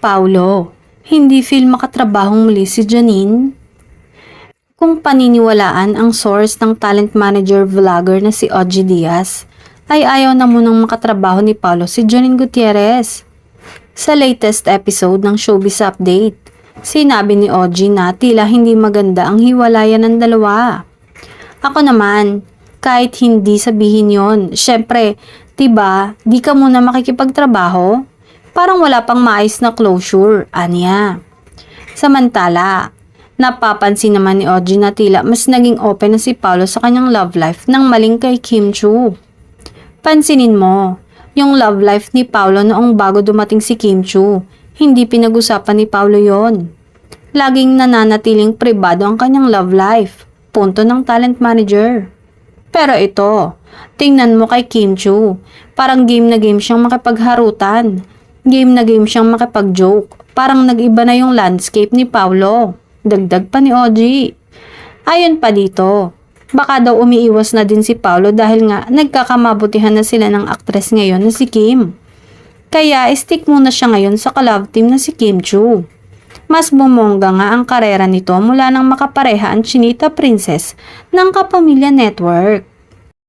Paulo, hindi feel makatrabahong muli si Janine? Kung paniniwalaan ang source ng talent manager vlogger na si Ogie Diaz, ay ayaw na munang makatrabaho ni Paulo si Janine Gutierrez. Sa latest episode ng Showbiz Update, sinabi ni Ogie na tila hindi maganda ang hiwalayan ng dalawa. Ako naman, kahit hindi sabihin yon, syempre, diba, di ka muna makikipagtrabaho? Parang wala pang maayos na closure, anya. Samantala, napapansin naman ni Ogie na tila mas naging open na si Paulo sa kanyang love life nang maling kay Kim Chu. Pansinin mo, yung love life ni Paulo noong bago dumating si Kim Chu, hindi pinag-usapan ni Paulo yon. Laging nananatiling pribado ang kanyang love life, punto ng talent manager. Pero ito, tingnan mo kay Kim Chu, parang game na game siyang makipagharutan. Game na game siyang makipag-joke. Parang nag-iba na yung landscape ni Paulo. Dagdag pa ni Ogie. Ayon pa dito, baka daw umiiwas na din si Paulo dahil nga nagkakamabutihan na sila ng aktres ngayon na si Kim. Kaya stick muna siya ngayon sa ka-love team na si Kim Chu. Mas bumongga nga ang karera nito mula nang makapareha ang Chinita Princess ng Kapamilya Network.